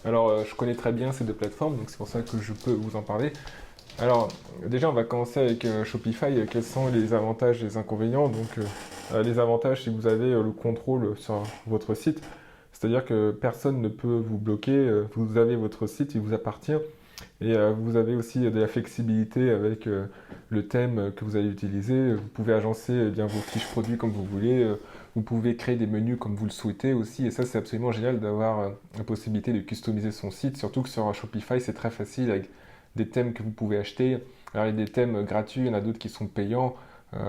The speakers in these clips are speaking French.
Alors, je connais très bien ces deux plateformes, donc c'est pour ça que je peux vous en parler. Alors, déjà, on va commencer avec Shopify. Quels sont les avantages et les inconvénients? Donc, les avantages, c'est que vous avez le contrôle sur votre site. C'est-à-dire que personne ne peut vous bloquer. Vous avez votre site, il vous appartient. Et vous avez aussi de la flexibilité avec le thème que vous allez utiliser. Vous pouvez agencer bien vos fiches produits comme vous voulez. Vous pouvez créer des menus comme vous le souhaitez aussi. Et ça, c'est absolument génial d'avoir la possibilité de customiser son site. Surtout que sur Shopify, c'est très facile avec des thèmes que vous pouvez acheter. Alors, il y a des thèmes gratuits, il y en a d'autres qui sont payants.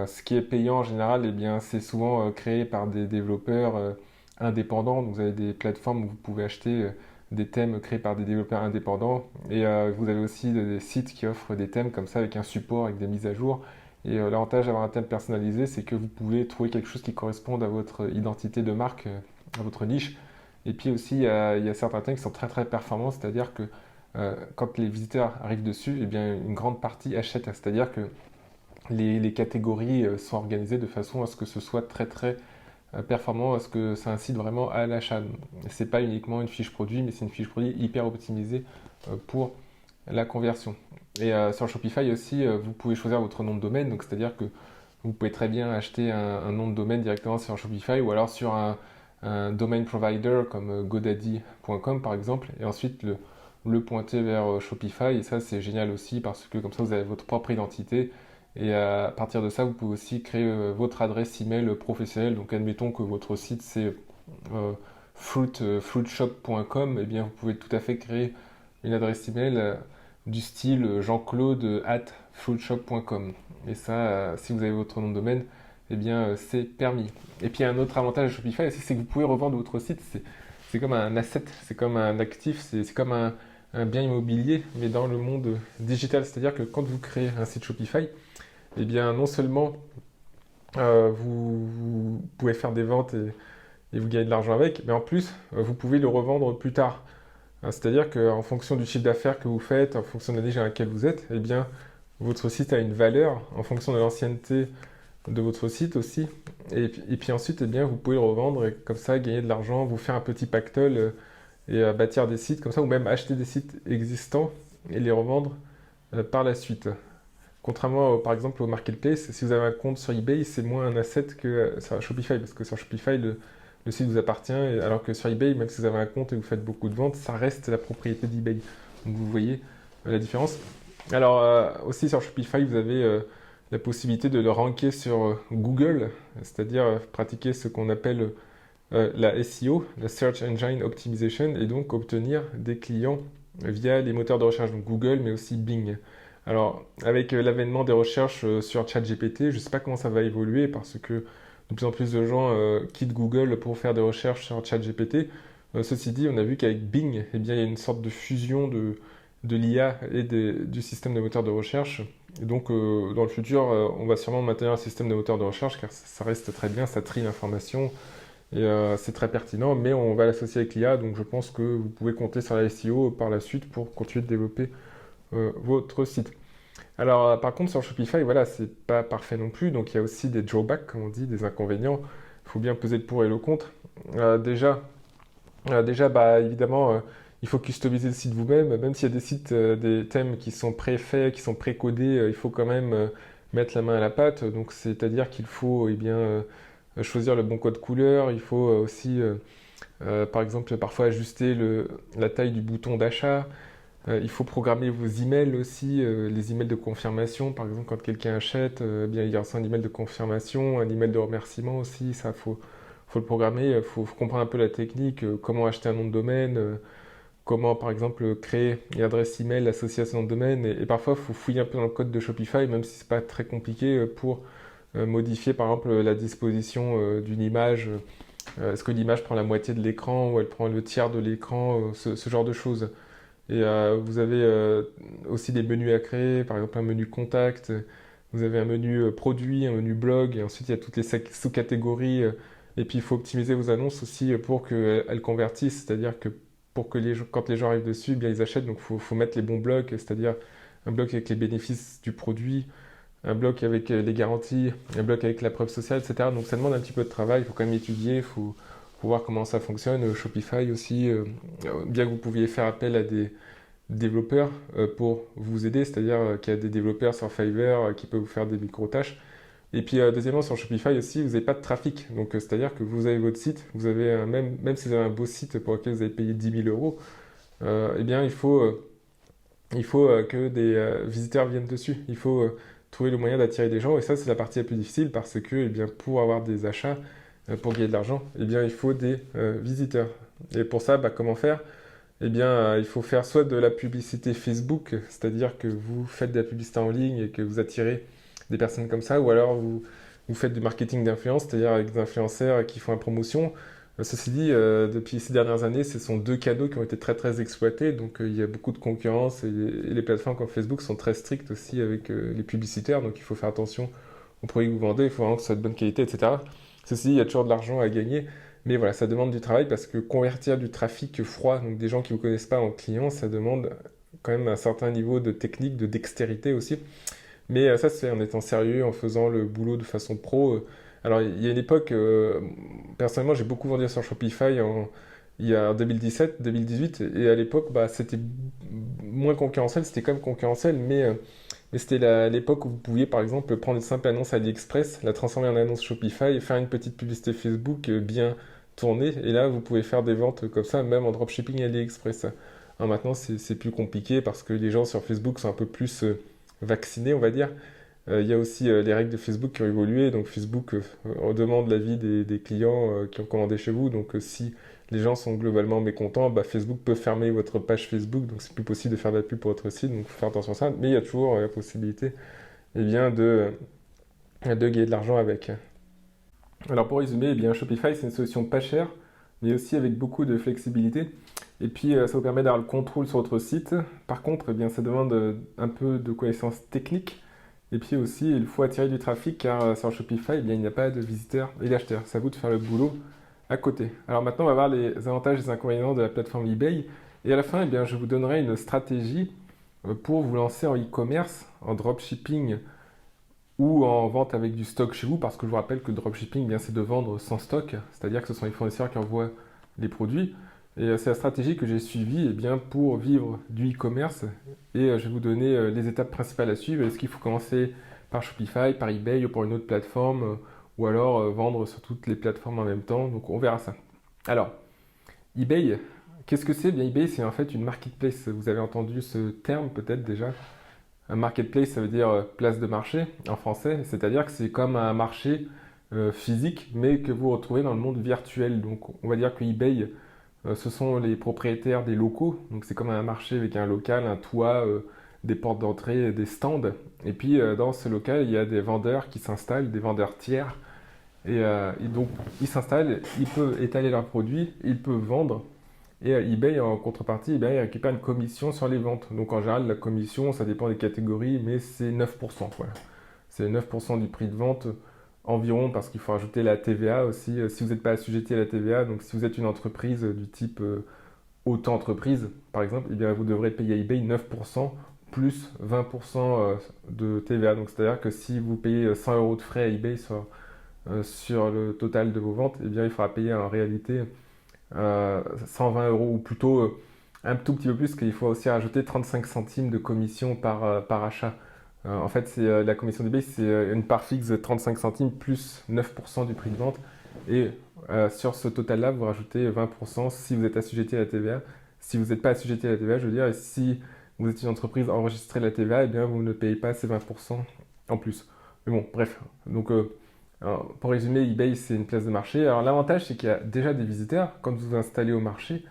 Ce qui est payant en général, eh bien, c'est souvent créé par des développeurs indépendants. Donc, vous avez des plateformes où vous pouvez acheter des thèmes créés par des développeurs indépendants. Et vous avez aussi des sites qui offrent des thèmes comme ça avec un support, avec des mises à jour. Et l'avantage d'avoir un thème personnalisé, c'est que vous pouvez trouver quelque chose qui corresponde à votre identité de marque, à votre niche. Et puis aussi, il y a certains thèmes qui sont très très performants, c'est-à-dire que quand les visiteurs arrivent dessus, eh bien, une grande partie achète. C'est-à-dire que les catégories sont organisées de façon à ce que ce soit très très performant, à ce que ça incite vraiment à l'achat. C'est pas uniquement une fiche produit, mais c'est une fiche produit hyper optimisée pour la conversion. Et sur Shopify aussi, vous pouvez choisir votre nom de domaine, donc c'est-à-dire que vous pouvez très bien acheter un nom de domaine directement sur Shopify ou alors sur un domain provider comme GoDaddy.com par exemple, et ensuite le pointer vers Shopify. Et ça, c'est génial aussi parce que comme ça, vous avez votre propre identité. Et à partir de ça, vous pouvez aussi créer votre adresse email professionnelle. Donc, admettons que votre site c'est fruitshop.com, et bien, vous pouvez tout à fait créer une adresse email du style jean-claude at fruitshop.com. Et ça, si vous avez votre nom de domaine, eh bien, c'est permis. Et puis, un autre avantage de Shopify aussi, c'est que vous pouvez revendre votre site. C'est comme un asset, c'est comme un actif, c'est comme un bien immobilier, mais dans le monde digital. C'est-à-dire que quand vous créez un site Shopify, eh bien, non seulement vous pouvez faire des ventes et vous gagnez de l'argent avec, mais en plus, vous pouvez le revendre plus tard. C'est-à-dire qu'en fonction du chiffre d'affaires que vous faites, en fonction de la niche dans laquelle vous êtes, eh bien, votre site a une valeur en fonction de l'ancienneté de votre site aussi. Et puis ensuite, eh bien, vous pouvez le revendre et comme ça gagner de l'argent, vous faire un petit pactole et bâtir des sites comme ça, ou même acheter des sites existants et les revendre par la suite. Contrairement, par exemple, au marketplace, si vous avez un compte sur eBay, c'est moins un asset que sur Shopify, parce que sur Shopify, le site vous appartient, alors que sur eBay, même si vous avez un compte et vous faites beaucoup de ventes, ça reste la propriété d'eBay. Donc vous voyez la différence. Alors aussi sur Shopify, vous avez la possibilité de le ranker sur Google, c'est-à-dire pratiquer ce qu'on appelle la SEO, la Search Engine Optimization, et donc obtenir des clients via les moteurs de recherche, donc Google, mais aussi Bing. Alors, avec l'avènement des recherches sur ChatGPT, je ne sais pas comment ça va évoluer parce que de plus en plus de gens quittent Google pour faire des recherches sur ChatGPT. Ceci dit, on a vu qu'avec Bing, eh bien, il y a une sorte de fusion de l'IA et du système de moteur de recherche. Et donc, dans le futur, on va sûrement maintenir un système de moteur de recherche car ça reste très bien, ça trie l'information et c'est très pertinent, mais on va l'associer avec l'IA. Donc, je pense que vous pouvez compter sur la SEO par la suite pour continuer de développer votre site. Alors, par contre, sur Shopify, voilà, c'est pas parfait non plus. Donc, il y a aussi des drawbacks, comme on dit, des inconvénients. Il faut bien peser le pour et le contre. Déjà, bah, évidemment, il faut customiser le site vous-même. Même s'il y a des sites, des thèmes qui sont préfaits, qui sont précodés, il faut quand même mettre la main à la pâte. Donc, c'est-à-dire qu'il faut, eh bien, choisir le bon code couleur. Il faut aussi, par exemple, parfois ajuster la taille du bouton d'achat. Il faut programmer vos emails aussi, les emails de confirmation. Par exemple, quand quelqu'un achète, eh bien, il reçoit un email de confirmation, un email de remerciement aussi. Ça, faut le programmer. Faut comprendre un peu la technique, comment acheter un nom de domaine, comment, par exemple, créer une adresse email associée à ce nom de domaine. Et parfois, il faut fouiller un peu dans le code de Shopify, même si c'est pas très compliqué, pour modifier, par exemple, la disposition d'une image. Est-ce que l'image prend la moitié de l'écran ou elle prend le tiers de l'écran, ce genre de choses. Et vous avez aussi des menus à créer, par exemple un menu contact, vous avez un menu produit, un menu blog, et ensuite il y a toutes les sous-catégories. Et puis il faut optimiser vos annonces aussi pour qu'elles convertissent, c'est-à-dire que pour que quand les gens arrivent dessus, eh bien ils achètent, donc il faut mettre les bons blocs, c'est-à-dire un bloc avec les bénéfices du produit, un bloc avec les garanties, un bloc avec la preuve sociale, etc. Donc ça demande un petit peu de travail, il faut quand même étudier, pour voir comment ça fonctionne. Shopify aussi, bien que vous pouviez faire appel à des développeurs pour vous aider, c'est-à-dire qu'il y a des développeurs sur Fiverr qui peuvent vous faire des micro-tâches. Et puis deuxièmement, sur Shopify aussi, vous n'avez pas de trafic. Donc c'est-à-dire que vous avez votre site, vous avez même si vous avez un beau site pour lequel vous avez payé 10 000 euros, eh bien il faut que des visiteurs viennent dessus. Il faut trouver le moyen d'attirer des gens. Et ça, c'est la partie la plus difficile parce que eh bien, pour avoir des achats, pour gagner de l'argent, eh bien, il faut des visiteurs. Et pour ça, comment faire? Eh bien, il faut faire soit de la publicité Facebook, c'est-à-dire que vous faites de la publicité en ligne et que vous attirez des personnes comme ça, ou alors vous faites du marketing d'influence, c'est-à-dire avec des influenceurs qui font la promotion. Ceci dit, depuis ces dernières années, ce sont deux canaux qui ont été très très exploités, donc il y a beaucoup de concurrence et les plateformes comme Facebook sont très strictes aussi avec les publicitaires, donc il faut faire attention aux produits que vous vendez, il faut vraiment que ce soit de bonne qualité, etc. Ceci dit, il y a toujours de l'argent à gagner, mais voilà, ça demande du travail parce que convertir du trafic froid, donc des gens qui ne vous connaissent pas en clients, ça demande quand même un certain niveau de technique, de dextérité aussi. Mais ça se fait en étant sérieux, en faisant le boulot de façon pro. Alors, il y a une époque, personnellement, j'ai beaucoup vendu sur Shopify il y a 2017, 2018, et à l'époque, c'était moins concurrentiel, c'était quand même concurrentiel, mais c'était l'époque où vous pouviez, par exemple, prendre une simple annonce AliExpress, la transformer en annonce Shopify, et faire une petite publicité Facebook bien tournée, et là, vous pouvez faire des ventes comme ça, même en dropshipping AliExpress. Alors maintenant, c'est plus compliqué parce que les gens sur Facebook sont un peu plus vaccinés, on va dire. Il y a aussi les règles de Facebook qui ont évolué. Donc Facebook demande l'avis des clients qui ont commandé chez vous. Donc si les gens sont globalement mécontents, Facebook peut fermer votre page Facebook. Donc c'est plus possible de faire de la pub pour votre site. Donc il faut faire attention à ça. Mais il y a toujours la possibilité de gagner de l'argent avec. Alors pour résumer, Shopify c'est une solution pas chère, mais aussi avec beaucoup de flexibilité. Et puis ça vous permet d'avoir le contrôle sur votre site. Par contre, ça demande un peu de connaissances techniques. Et puis aussi, il faut attirer du trafic car sur Shopify, il n'y a pas de visiteurs et d'acheteurs. C'est à vous de faire le boulot à côté. Alors maintenant, on va voir les avantages et les inconvénients de la plateforme eBay. Et à la fin, je vous donnerai une stratégie pour vous lancer en e-commerce, en dropshipping ou en vente avec du stock chez vous. Parce que je vous rappelle que le dropshipping, c'est de vendre sans stock. C'est-à-dire que ce sont les fournisseurs qui envoient les produits. Et c'est la stratégie que j'ai suivie pour vivre du e-commerce. Et je vais vous donner les étapes principales à suivre. Est-ce qu'il faut commencer par Shopify, par eBay ou par une autre plateforme ou alors vendre sur toutes les plateformes en même temps. Donc on verra ça. Alors, eBay, qu'est-ce que c'est? eBay, c'est en fait une marketplace. Vous avez entendu ce terme peut-être déjà. Un marketplace, ça veut dire place de marché en français. C'est-à-dire que c'est comme un marché physique, mais que vous retrouvez dans le monde virtuel. Donc on va dire que eBay ce sont les propriétaires des locaux, donc c'est comme un marché avec un local, un toit, des portes d'entrée, des stands. Et puis dans ce local, il y a des vendeurs qui s'installent, des vendeurs tiers. Et donc ils s'installent, ils peuvent étaler leurs produits, ils peuvent vendre. Et eBay, en contrepartie, il récupère une commission sur les ventes. Donc en général, la commission, ça dépend des catégories, mais c'est 9%. Voilà. C'est 9% du prix de vente environ parce qu'il faut rajouter la TVA aussi. Si vous n'êtes pas assujetti à la TVA, donc si vous êtes une entreprise du type auto-entreprise, par exemple, vous devrez payer à eBay 9% plus 20% de TVA. Donc c'est-à-dire que si vous payez 100 euros de frais à eBay sur le total de vos ventes, il faudra payer en réalité 120 euros ou plutôt un tout petit peu plus, qu'il faut aussi rajouter 35 centimes de commission par achat. En fait, la commission d'eBay, c'est une part fixe de 35 centimes plus 9% du prix de vente. Et sur ce total-là, vous rajoutez 20% si vous êtes assujetti à la TVA. Si vous n'êtes pas assujetti à la TVA, je veux dire, et si vous êtes une entreprise enregistrée à la TVA, vous ne payez pas ces 20% en plus. Mais bon, bref. Donc, pour résumer, eBay, c'est une place de marché. Alors, l'avantage, c'est qu'il y a déjà des visiteurs. Quand vous vous installez au marché,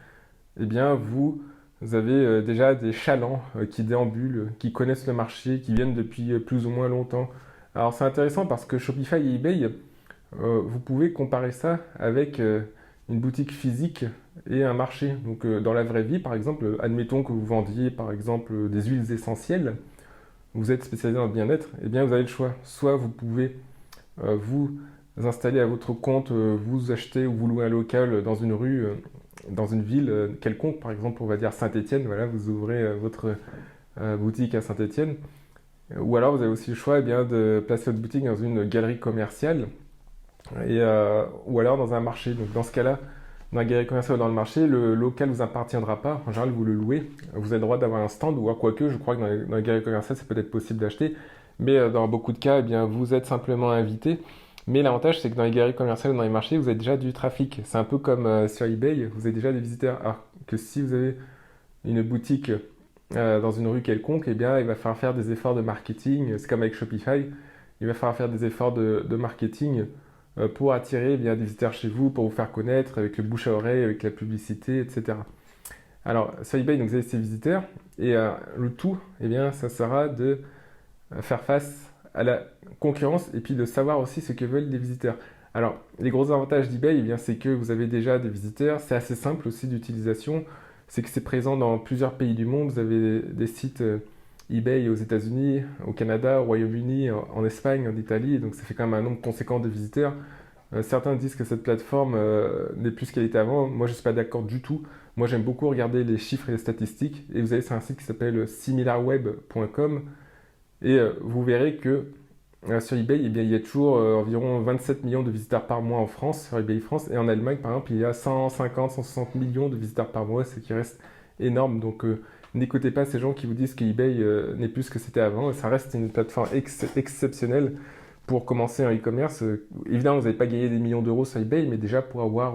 vous avez déjà des chalands qui déambulent, qui connaissent le marché, qui viennent depuis plus ou moins longtemps. Alors c'est intéressant parce que Shopify et eBay, vous pouvez comparer ça avec une boutique physique et un marché. Donc dans la vraie vie, par exemple, admettons que vous vendiez par exemple des huiles essentielles, vous êtes spécialisé dans le bien-être, vous avez le choix. Soit vous pouvez vous installer à votre compte, vous achetez ou vous louez un local dans une rue, dans une ville quelconque, par exemple, on va dire Saint-Étienne, voilà, vous ouvrez votre boutique à Saint-Étienne. Ou alors vous avez aussi le choix de placer votre boutique dans une galerie commerciale ou alors dans un marché. Donc dans ce cas-là, dans la galerie commerciale ou dans le marché, le local ne vous appartiendra pas. En général, vous le louez. Vous avez le droit d'avoir un stand, ou quoique, je crois que dans les galeries commerciales, c'est peut-être possible d'acheter. Mais dans beaucoup de cas, eh bien, vous êtes simplement invité. Mais l'avantage, c'est que dans les galeries commerciales ou dans les marchés, vous avez déjà du trafic. C'est un peu comme sur eBay, vous avez déjà des visiteurs. Alors que si vous avez une boutique dans une rue quelconque, eh bien, il va falloir faire des efforts de marketing. C'est comme avec Shopify, il va falloir faire des efforts de marketing pour attirer eh bien, des visiteurs chez vous, pour vous faire connaître avec le bouche à oreille, avec la publicité, etc. Alors, sur eBay, donc, vous avez ces visiteurs, et le tout, eh bien, ça sera de faire face à la concurrence et puis de savoir aussi ce que veulent les visiteurs. Alors, les gros avantages d'eBay, eh bien, c'est que vous avez déjà des visiteurs, c'est assez simple aussi d'utilisation, c'est que c'est présent dans plusieurs pays du monde, vous avez des sites eBay aux États-Unis, au Canada, au Royaume-Uni, en Espagne, en Italie, donc ça fait quand même un nombre conséquent de visiteurs. Certains disent que cette plateforme n'est plus ce qu'elle était avant. Moi, je ne suis pas d'accord du tout. Moi, j'aime beaucoup regarder les chiffres et les statistiques. Et vous allez sur un site qui s'appelle similarweb.com et vous verrez que sur eBay, eh bien, il y a toujours environ 27 millions de visiteurs par mois en France, sur eBay France. Et en Allemagne, par exemple, il y a 150, 160 millions de visiteurs par mois, ce qui reste énorme. Donc, n'écoutez pas ces gens qui vous disent que eBay n'est plus ce que c'était avant. Ça reste une plateforme exceptionnelle pour commencer en e-commerce. Évidemment, vous n'allez pas gagner des millions d'euros sur eBay, mais déjà pour avoir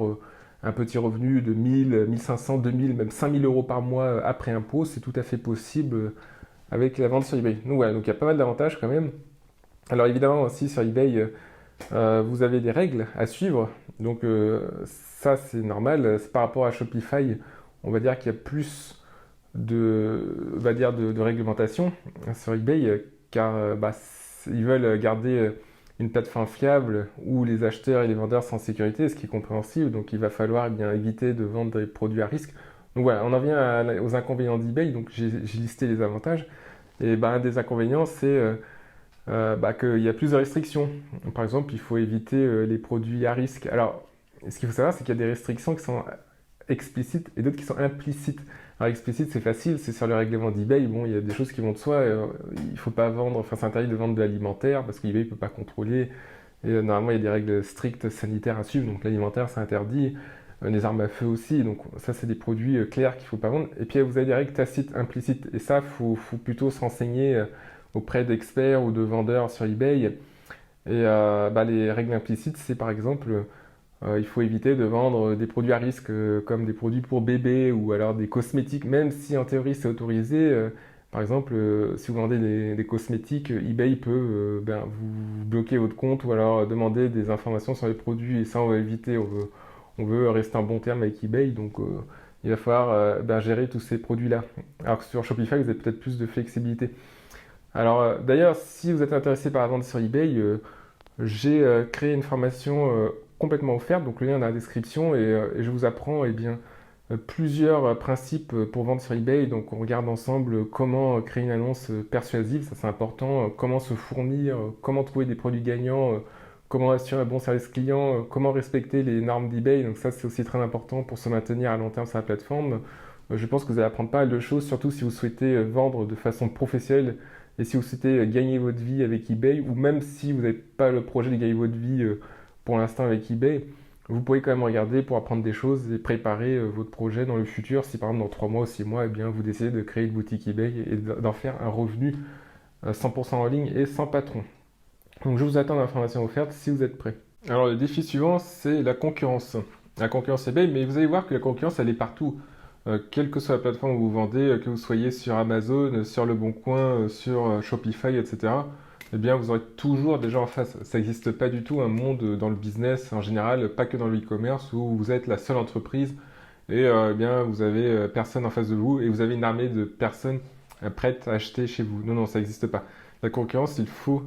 un petit revenu de 1000, 1500, 2000, même 5000 euros par mois après impôt, c'est tout à fait possible avec la vente sur eBay. Donc voilà, donc il y a pas mal d'avantages quand même. Alors évidemment aussi sur eBay, vous avez des règles à suivre. Donc ça c'est normal. C'est par rapport à Shopify, on va dire qu'il y a plus on va dire de réglementation sur eBay, car ils veulent garder une plateforme fiable où les acheteurs et les vendeurs sont en sécurité, ce qui est compréhensible. Donc il va falloir eh bien éviter de vendre des produits à risque. Donc voilà, on en vient aux inconvénients d'eBay. Donc j'ai listé les avantages. Et un des inconvénients, c'est qu'il y a plus de restrictions. Par exemple, il faut éviter les produits à risque. Alors, ce qu'il faut savoir, c'est qu'il y a des restrictions qui sont explicites et d'autres qui sont implicites. Alors, explicite, c'est facile, c'est sur le règlement d'eBay. Bon, il y a des choses qui vont de soi. Il ne faut pas vendre, enfin, c'est interdit de vendre de l'alimentaire parce qu'eBay ne peut pas contrôler. Et normalement, il y a des règles strictes sanitaires à suivre. Donc, l'alimentaire, c'est interdit. Les armes à feu aussi. Donc, ça, c'est des produits clairs qu'il ne faut pas vendre. Et puis, vous avez des règles tacites, implicites. Et ça, faut plutôt se renseigner auprès d'experts ou de vendeurs sur eBay. Et les règles implicites, c'est par exemple, il faut éviter de vendre des produits à risque comme des produits pour bébés ou alors des cosmétiques, même si en théorie c'est autorisé. Par exemple, si vous vendez des cosmétiques, eBay peut vous bloquer votre compte ou alors demander des informations sur les produits et ça on va éviter. On veut rester en bon terme avec eBay, donc il va falloir gérer tous ces produits-là. Alors que sur Shopify, vous avez peut-être plus de flexibilité. Alors d'ailleurs, si vous êtes intéressé par la vente sur eBay, j'ai créé une formation complètement offerte, donc le lien est dans la description et je vous apprends eh bien, plusieurs principes pour vendre sur eBay. Donc on regarde ensemble comment créer une annonce persuasive, ça c'est important, comment se fournir, comment trouver des produits gagnants, comment assurer un bon service client, comment respecter les normes d'eBay. Donc ça c'est aussi très important pour se maintenir à long terme sur la plateforme. Je pense que vous allez apprendre pas mal de choses, surtout si vous souhaitez vendre de façon professionnelle et si vous souhaitez gagner votre vie avec eBay, ou même si vous n'avez pas le projet de gagner votre vie pour l'instant avec eBay, vous pouvez quand même regarder pour apprendre des choses et préparer votre projet dans le futur. Si par exemple dans 3 mois ou 6 mois, eh bien, vous décidez de créer une boutique eBay et d'en faire un revenu 100% en ligne et sans patron. Donc je vous attends dans l'information offerte si vous êtes prêts. Alors le défi suivant, c'est la concurrence. La concurrence eBay, mais vous allez voir que la concurrence, elle est partout. Quelle que soit la plateforme où vous vendez, que vous soyez sur Amazon, sur Le Bon Coin, sur Shopify, etc., eh bien, vous aurez toujours des gens en face. Ça n'existe pas du tout un monde dans le business en général, pas que dans le e-commerce, où vous êtes la seule entreprise et eh bien, vous avez personne en face de vous et vous avez une armée de personnes prêtes à acheter chez vous. Non, non, ça n'existe pas. La concurrence, il faut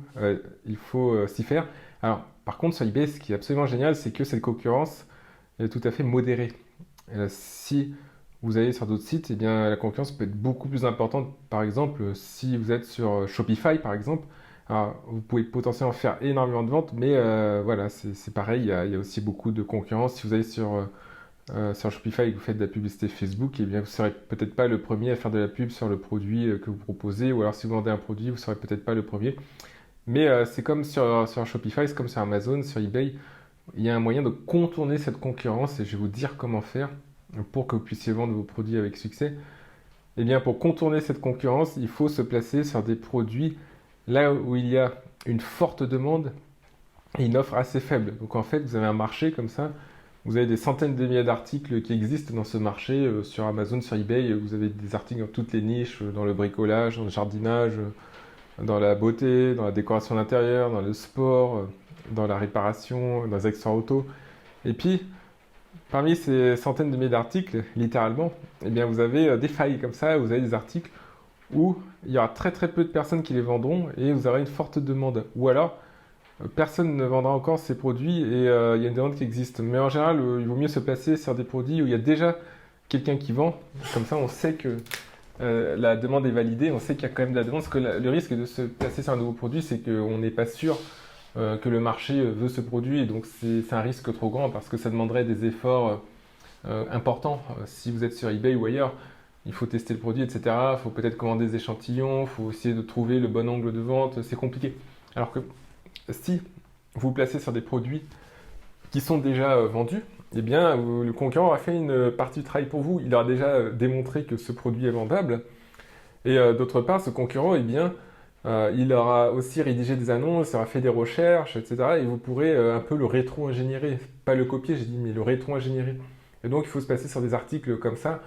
s'y faire. Alors, par contre, sur eBay, ce qui est absolument génial, c'est que cette concurrence est tout à fait modérée. Si vous allez sur d'autres sites, eh bien, la concurrence peut être beaucoup plus importante. Par exemple, si vous êtes sur Shopify, par exemple, alors, vous pouvez potentiellement faire énormément de ventes, mais voilà, c'est pareil, il y a aussi beaucoup de concurrence. Si vous allez sur Shopify et que vous faites de la publicité Facebook, eh bien, vous ne serez peut-être pas le premier à faire de la pub sur le produit que vous proposez, ou alors si vous vendez un produit, vous ne serez peut-être pas le premier. Mais c'est comme sur Shopify, c'est comme sur Amazon, sur eBay. il y a un moyen de contourner cette concurrence et je vais vous dire comment faire pour que vous puissiez vendre vos produits avec succès. Eh bien, pour contourner cette concurrence, il faut se placer sur des produits là où il y a une forte demande et une offre assez faible. Donc en fait, vous avez un marché comme ça, vous avez des centaines de milliers d'articles qui existent dans ce marché, sur Amazon, sur eBay, vous avez des articles dans toutes les niches, dans le bricolage, dans le jardinage, dans la beauté, dans la décoration d'intérieur, dans le sport, dans la réparation, dans les accessoires auto. Et puis, parmi ces centaines de milliers d'articles, littéralement, eh bien, vous avez des failles comme ça, vous avez des articles où il y aura très très peu de personnes qui les vendront et vous aurez une forte demande. Ou alors, personne ne vendra encore ces produits et il y a une demande qui existe. Mais en général, il vaut mieux se placer sur des produits où il y a déjà quelqu'un qui vend. Comme ça, on sait que la demande est validée, on sait qu'il y a quand même de la demande. Parce que le risque de se placer sur un nouveau produit, c'est qu'on n'est pas sûr que le marché veut ce produit. Et donc, c'est un risque trop grand parce que ça demanderait des efforts importants. Si vous êtes sur eBay ou ailleurs, il faut tester le produit, etc. Il faut peut-être commander des échantillons, il faut essayer de trouver le bon angle de vente. C'est compliqué. Alors que si vous vous placez sur des produits qui sont déjà vendus, eh bien, le concurrent aura fait une partie du travail pour vous. Il aura déjà démontré que ce produit est vendable. Et d'autre part, ce concurrent, eh bien, il aura aussi rédigé des annonces, il aura fait des recherches, etc. Et vous pourrez un peu le rétro-ingénierer. Pas le copier, j'ai dit, mais le rétro-ingénierer. Et donc, il faut se passer sur des articles comme ça,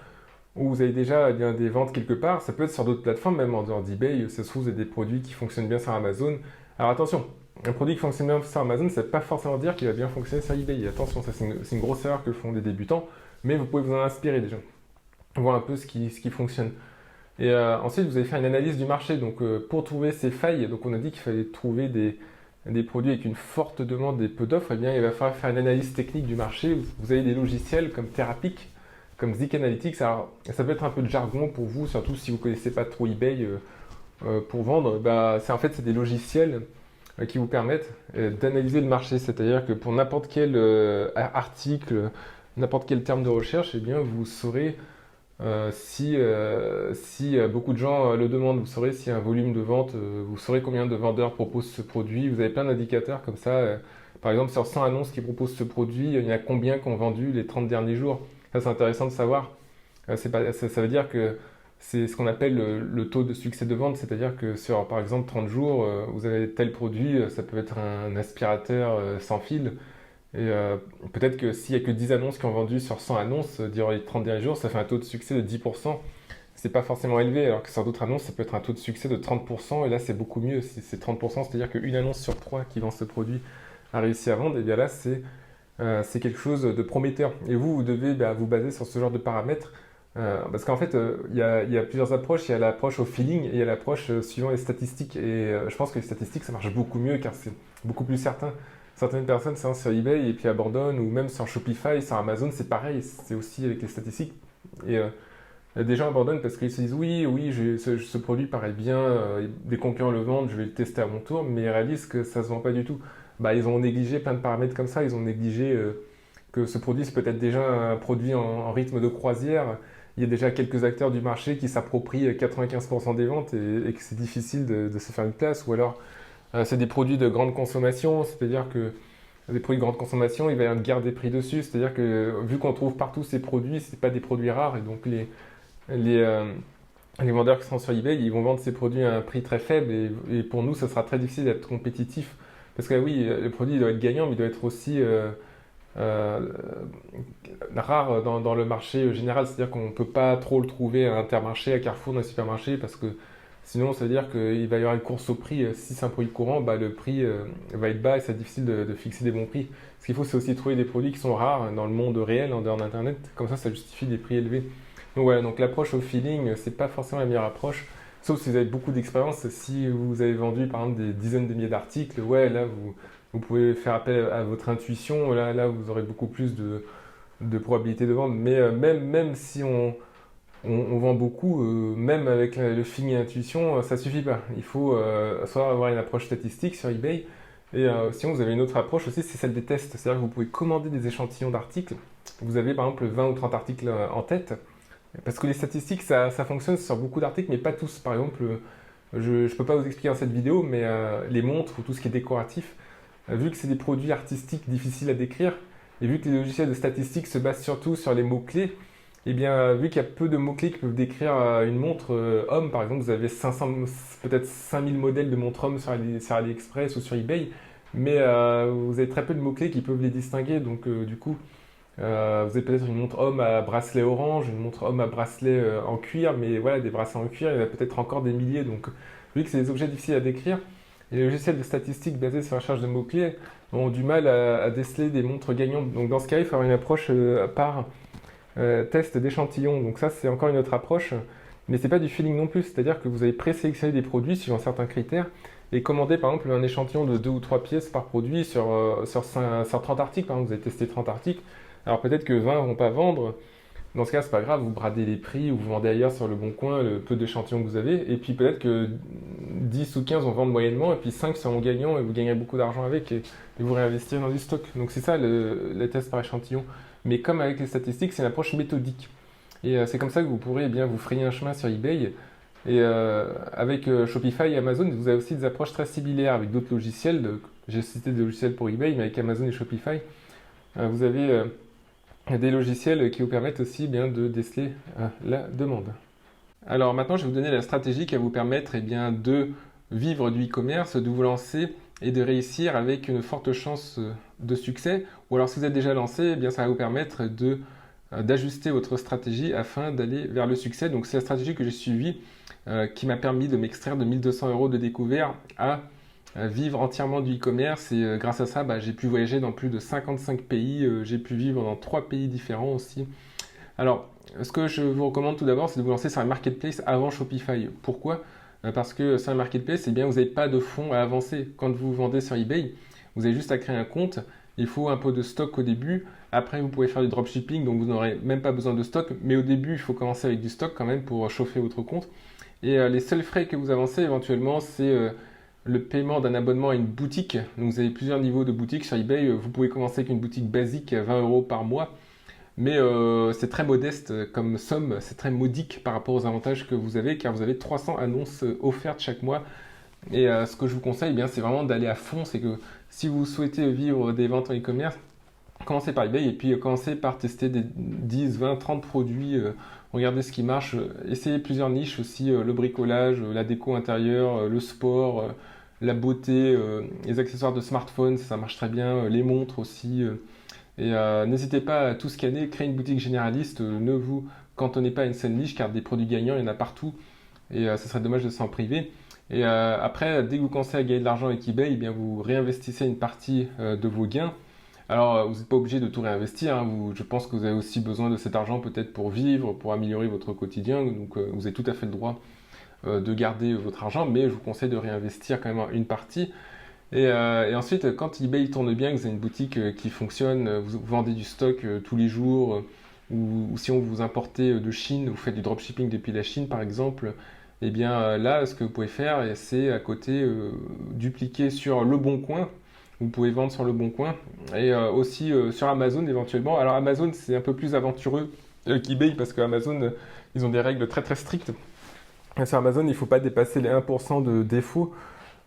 où vous avez déjà bien des ventes quelque part. Ça peut être sur d'autres plateformes, même en dehors d'eBay. Ça se trouve, vous avez des produits qui fonctionnent bien sur Amazon. Alors attention, un produit qui fonctionne bien sur Amazon, ça ne veut pas forcément dire qu'il va bien fonctionner sur eBay. Attention, ça c'est une grosse erreur que font des débutants, mais vous pouvez vous en inspirer déjà, voir un peu ce qui fonctionne. Et ensuite, vous allez faire une analyse du marché. Donc pour trouver ces failles, donc on a dit qu'il fallait trouver des produits avec une forte demande et peu d'offres, eh bien il va falloir faire une analyse technique du marché. Vous avez des logiciels comme Terapic, comme Zik Analytics. Alors ça peut être un peu de jargon pour vous, surtout si vous ne connaissez pas trop eBay pour vendre. Bah, c'est des logiciels qui vous permettent d'analyser le marché. C'est-à-dire que pour n'importe quel article, n'importe quel terme de recherche, eh bien, vous saurez si beaucoup de gens le demandent, vous saurez s'il y a un volume de vente, vous saurez combien de vendeurs proposent ce produit. Vous avez plein d'indicateurs comme ça. Par exemple, sur 100 annonces qui proposent ce produit, il y en a combien qui ont vendu les 30 derniers jours. Ça, c'est intéressant de savoir. Ça veut dire que c'est ce qu'on appelle le taux de succès de vente, c'est-à-dire que sur, par exemple, 30 jours, vous avez tel produit, ça peut être un aspirateur sans fil, et peut-être que s'il n'y a que 10 annonces qui ont vendu sur 100 annonces durant les 30 derniers jours, ça fait un taux de succès de 10%. C'est pas forcément élevé, alors que sur d'autres annonces, ça peut être un taux de succès de 30%, et là, c'est beaucoup mieux. Si c'est 30%, c'est-à-dire qu'une annonce sur 3 qui vend ce produit a réussi à vendre, et bien là, c'est quelque chose de prometteur. Et vous devez vous baser sur ce genre de paramètres. Parce qu'en fait, il y a plusieurs approches. Il y a l'approche au feeling et il y a l'approche suivant les statistiques. Et je pense que les statistiques, ça marche beaucoup mieux car c'est beaucoup plus certain. Certaines personnes, c'est sur eBay et puis abandonnent, ou même sur Shopify, sur Amazon, c'est pareil. C'est aussi avec les statistiques. Et des gens abandonnent parce qu'ils se disent oui, ce produit paraît bien, des concurrents le vendent, je vais le tester à mon tour, mais ils réalisent que ça ne se vend pas du tout. Bah, ils ont négligé plein de paramètres comme ça. Ils ont négligé que ce produit, c'est peut-être déjà un produit en rythme de croisière. Il y a déjà quelques acteurs du marché qui s'approprient 95% des ventes et que c'est difficile de se faire une place. Ou alors, c'est des produits de grande consommation, c'est-à-dire que des produits de grande consommation, il va y avoir une guerre des prix dessus. C'est-à-dire que vu qu'on trouve partout ces produits, ce pas des produits rares. Et donc, les, euh, les vendeurs qui sont sur eBay, ils vont vendre ces produits à un prix très faible. Et pour nous, ça sera très difficile d'être compétitif. Parce que oui, le produit il doit être gagnant, mais il doit être aussi euh, rare dans le marché général, c'est-à-dire qu'on ne peut pas trop le trouver à Intermarché, à Carrefour, dans les supermarchés, parce que sinon ça veut dire qu'il va y avoir une course au prix. Si c'est un produit courant, bah, le prix va être bas et c'est difficile de fixer des bons prix. Ce qu'il faut, c'est aussi trouver des produits qui sont rares dans le monde réel, en dehors d'Internet, comme ça justifie des prix élevés. Donc voilà, donc l'approche au feeling, c'est pas forcément la meilleure approche, sauf si vous avez beaucoup d'expérience. Si vous avez vendu par exemple des dizaines de milliers d'articles, ouais, là vous pouvez faire appel à votre intuition, là vous aurez beaucoup plus de probabilité de vendre. Mais même si on vend beaucoup, même avec le feeling et l'intuition, ça suffit pas. Il faut soit avoir une approche statistique sur eBay, et sinon vous avez une autre approche aussi, c'est celle des tests. C'est-à-dire que vous pouvez commander des échantillons d'articles. Vous avez par exemple 20 ou 30 articles en tête, parce que les statistiques, ça fonctionne sur beaucoup d'articles, mais pas tous. Par exemple, je ne peux pas vous expliquer dans cette vidéo, mais les montres ou tout ce qui est décoratif, vu que c'est des produits artistiques difficiles à décrire, et vu que les logiciels de statistiques se basent surtout sur les mots-clés, et bien vu qu'il y a peu de mots-clés qui peuvent décrire une montre homme, par exemple, vous avez 500, peut-être 5000 modèles de montres hommes sur AliExpress ou sur eBay, mais vous avez très peu de mots-clés qui peuvent les distinguer, donc du coup, vous avez peut-être une montre homme à bracelet orange, une montre homme à bracelet en cuir, mais voilà, des bracelets en cuir, il y en a peut-être encore des milliers, donc vu que c'est des objets difficiles à décrire, et les logiciels de statistiques basés sur la recherche de mots-clés ont du mal à déceler des montres gagnantes. Donc dans ce cas, il faut avoir une approche par test d'échantillons. Donc ça, c'est encore une autre approche, mais c'est pas du feeling non plus. C'est-à-dire que vous avez présélectionné des produits suivant certains critères et commandé par exemple un échantillon de 2 ou 3 pièces par produit sur 30 articles. Par exemple, vous avez testé 30 articles. Alors peut-être que 20 ne vont pas vendre. Dans ce cas, c'est pas grave, vous bradez les prix ou vous vendez ailleurs sur le bon coin le peu d'échantillons que vous avez. Et puis peut-être que 10 ou 15 vont vendre moyennement et puis 5 seront gagnants et vous gagnerez beaucoup d'argent avec et vous réinvestirez dans du stock. Donc c'est ça les tests par échantillon. Mais comme avec les statistiques, c'est une approche méthodique. Et c'est comme ça que vous pourrez eh bien, vous frayer un chemin sur eBay. Et avec Shopify et Amazon, vous avez aussi des approches très similaires avec d'autres logiciels. J'ai cité des logiciels pour eBay, mais avec Amazon et Shopify, vous avez des logiciels qui vous permettent aussi eh bien, de déceler la demande. Alors maintenant, je vais vous donner la stratégie qui va vous permettre eh bien, de vivre du e-commerce, de vous lancer et de réussir avec une forte chance de succès. Ou alors si vous êtes déjà lancé, eh bien, ça va vous permettre d'ajuster votre stratégie afin d'aller vers le succès. Donc c'est la stratégie que j'ai suivie qui m'a permis de m'extraire de 1200 € de découvert à vivre entièrement du e-commerce et grâce à ça, j'ai pu voyager dans plus de 55 pays, j'ai pu vivre dans 3 pays différents aussi. Alors, ce que je vous recommande tout d'abord, c'est de vous lancer sur un marketplace avant Shopify. Pourquoi? Parce que sur un marketplace, eh bien, vous n'avez pas de fonds à avancer. Quand vous vendez sur eBay, vous avez juste à créer un compte. Il faut un peu de stock au début. Après, vous pouvez faire du dropshipping, donc vous n'aurez même pas besoin de stock. Mais au début, il faut commencer avec du stock quand même pour chauffer votre compte. Et les seuls frais que vous avancez éventuellement, c'est le paiement d'un abonnement à une boutique. Donc vous avez plusieurs niveaux de boutiques sur eBay. Vous pouvez commencer avec une boutique basique à 20 € par mois. Mais c'est très modeste comme somme, c'est très modique par rapport aux avantages que vous avez, car vous avez 300 annonces offertes chaque mois. Et ce que je vous conseille, eh bien, c'est vraiment d'aller à fond. C'est que si vous souhaitez vivre des ventes en e-commerce, commencez par eBay et puis commencez par tester des 10, 20, 30 produits. Regardez ce qui marche. Essayez plusieurs niches aussi, le bricolage, la déco intérieure, le sport, la beauté, les accessoires de smartphone, ça marche très bien, les montres aussi. Et n'hésitez pas à tout scanner, créer une boutique généraliste, ne vous cantonnez pas à une seule niche car des produits gagnants, il y en a partout et ce serait dommage de s'en priver. Et après, dès que vous commencez à gagner de l'argent avec eBay, eh bien, vous réinvestissez une partie de vos gains. Alors, vous n'êtes pas obligé de tout réinvestir, hein. Je pense que vous avez aussi besoin de cet argent peut-être pour vivre, pour améliorer votre quotidien. Donc, vous avez tout à fait le droit de garder votre argent, mais je vous conseille de réinvestir quand même une partie. Et ensuite, quand eBay tourne bien, que vous avez une boutique qui fonctionne, vous vendez du stock tous les jours, ou si on vous importez de Chine, vous faites du dropshipping depuis la Chine par exemple, et bien là, ce que vous pouvez faire, c'est à côté dupliquer sur Le Bon Coin. Vous pouvez vendre sur Le Bon Coin et aussi sur Amazon éventuellement. Alors Amazon, c'est un peu plus aventureux qu'eBay parce qu'Amazon, ils ont des règles très très strictes. Et sur Amazon, il ne faut pas dépasser les 1% de défauts.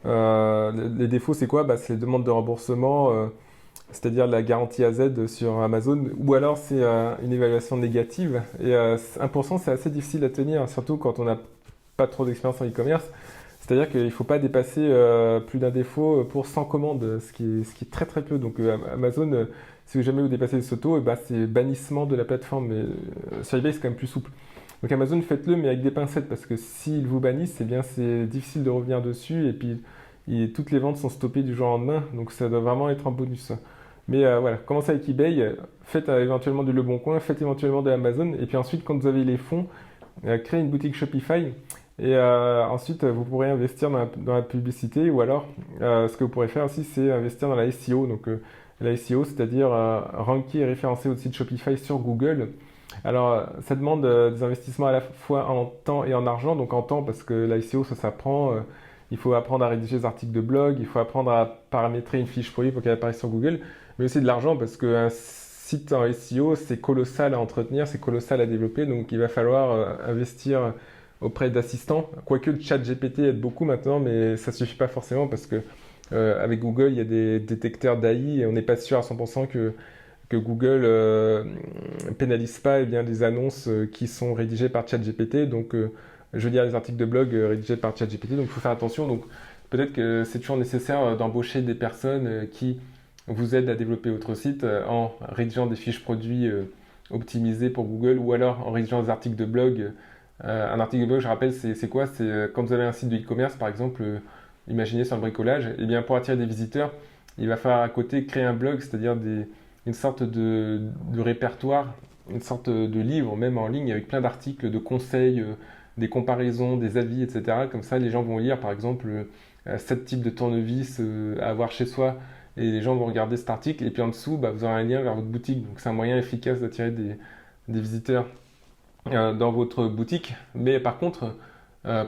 Les défauts, c'est quoi? C'est les demandes de remboursement, c'est-à-dire la garantie à Z sur Amazon, ou alors c'est une évaluation négative. Et 1%, c'est assez difficile à tenir, surtout quand on n'a pas trop d'expérience en e-commerce. C'est-à-dire qu'il ne faut pas dépasser plus d'un défaut pour 100 commandes, ce qui est très très peu. Donc Amazon, si jamais vous dépassez ce taux, c'est bannissement de la plateforme. Mais sur eBay, c'est quand même plus souple. Donc Amazon, faites-le, mais avec des pincettes, parce que s'ils vous bannissent, eh bien c'est difficile de revenir dessus, et puis toutes les ventes sont stoppées du jour au lendemain, donc ça doit vraiment être un bonus. Mais voilà, commencez avec eBay, faites éventuellement du Le Bon Coin, faites éventuellement de Amazon, et puis ensuite, quand vous avez les fonds, créez une boutique Shopify, et ensuite, vous pourrez investir dans la publicité, ou alors, ce que vous pourrez faire aussi, c'est investir dans la SEO. Donc la SEO, c'est-à-dire ranker et référencer votre site Shopify sur Google. Alors, ça demande des investissements à la fois en temps et en argent. Donc en temps, parce que la SEO, ça s'apprend. Il faut apprendre à rédiger des articles de blog, il faut apprendre à paramétrer une fiche produit pour qu'elle apparaisse sur Google. Mais aussi de l'argent, parce qu'un site en SEO, c'est colossal à entretenir, c'est colossal à développer. Donc il va falloir investir auprès d'assistants. Quoique le chat GPT aide beaucoup maintenant, mais ça ne suffit pas forcément parce que avec Google, il y a des détecteurs d'AI et on n'est pas sûr à 100% que Google pénalise pas eh bien, des annonces qui sont rédigées par ChatGPT. Donc, je veux dire, les articles de blog rédigés par ChatGPT. Donc, il faut faire attention. Donc, peut-être que c'est toujours nécessaire d'embaucher des personnes qui vous aident à développer votre site en rédigeant des fiches produits optimisées pour Google ou alors en rédigeant des articles de blog. Un article de blog, je rappelle, c'est quoi? C'est quand vous avez un site de e-commerce, par exemple, imaginez sur le bricolage, et bien pour attirer des visiteurs, il va falloir à côté créer un blog, c'est-à-dire une sorte de répertoire, une sorte de livre, même en ligne, avec plein d'articles, de conseils, des comparaisons, des avis, etc. Comme ça, les gens vont lire, par exemple, 7 types de tournevis à avoir chez soi, et les gens vont regarder cet article, et puis en dessous, bah, vous aurez un lien vers votre boutique. Donc c'est un moyen efficace d'attirer des visiteurs dans votre boutique. Mais par contre,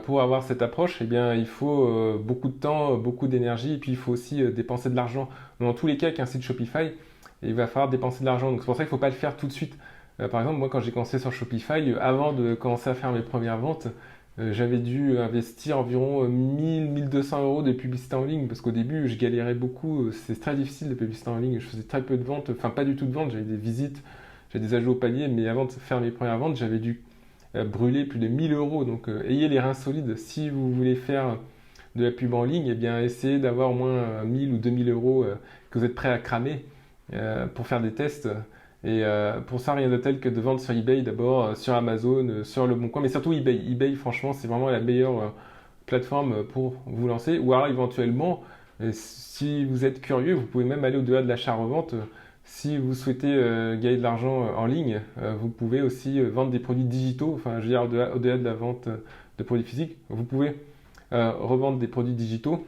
pour avoir cette approche, eh bien, il faut beaucoup de temps, beaucoup d'énergie, et puis il faut aussi dépenser de l'argent. Dans tous les cas, avec un site Shopify, il va falloir dépenser de l'argent. Donc c'est pour ça qu'il ne faut pas le faire tout de suite. Par exemple, moi, quand j'ai commencé sur Shopify, avant de commencer à faire mes premières ventes, j'avais dû investir environ 1000-1200 euros de publicité en ligne, parce qu'au début, je galérais beaucoup. C'est très difficile de publicité en ligne. Je faisais très peu de ventes, enfin pas du tout de ventes. J'avais des visites, j'avais des ajouts au panier, mais avant de faire mes premières ventes, j'avais dû brûler plus de 1000 euros. Donc ayez les reins solides. Si vous voulez faire de la pub en ligne, eh bien essayez d'avoir au moins 1000 ou 2000 euros que vous êtes prêt à cramer pour faire des tests. Et pour ça, rien de tel que de vendre sur eBay d'abord, sur Amazon, sur Le Bon Coin, mais surtout eBay. eBay, franchement, c'est vraiment la meilleure plateforme pour vous lancer. Ou alors, éventuellement, si vous êtes curieux, vous pouvez même aller au-delà de l'achat-revente. Si vous souhaitez gagner de l'argent en ligne, vous pouvez aussi vendre des produits digitaux. Enfin, je veux dire, au-delà de la vente de produits physiques, vous pouvez revendre des produits digitaux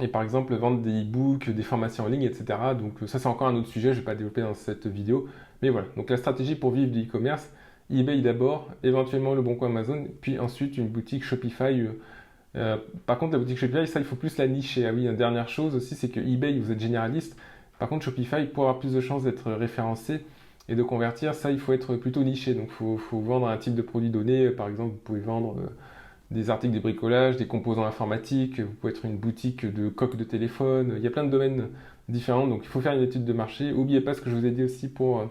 et par exemple vendre des e-books, des formations en ligne, etc. Donc ça c'est encore un autre sujet, je ne vais pas développer dans cette vidéo. Mais voilà, donc la stratégie pour vivre du e-commerce, eBay d'abord, éventuellement le Bon Coin Amazon, puis ensuite une boutique Shopify. Par contre la boutique Shopify, ça il faut plus la nicher. Ah oui, une dernière chose aussi, c'est que eBay, vous êtes généraliste. Par contre Shopify, pour avoir plus de chances d'être référencé et de convertir, ça il faut être plutôt niché. Donc il faut vendre un type de produit donné. Par exemple, vous pouvez vendre des articles de bricolage, des composants informatiques, vous pouvez être une boutique de coques de téléphone, il y a plein de domaines différents, donc il faut faire une étude de marché. N'oubliez pas ce que je vous ai dit aussi pour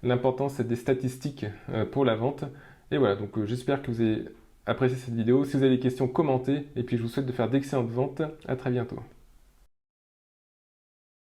l'importance des statistiques pour la vente. Et voilà, donc j'espère que vous avez apprécié cette vidéo. Si vous avez des questions, commentez, et puis je vous souhaite de faire d'excellentes ventes. À très bientôt.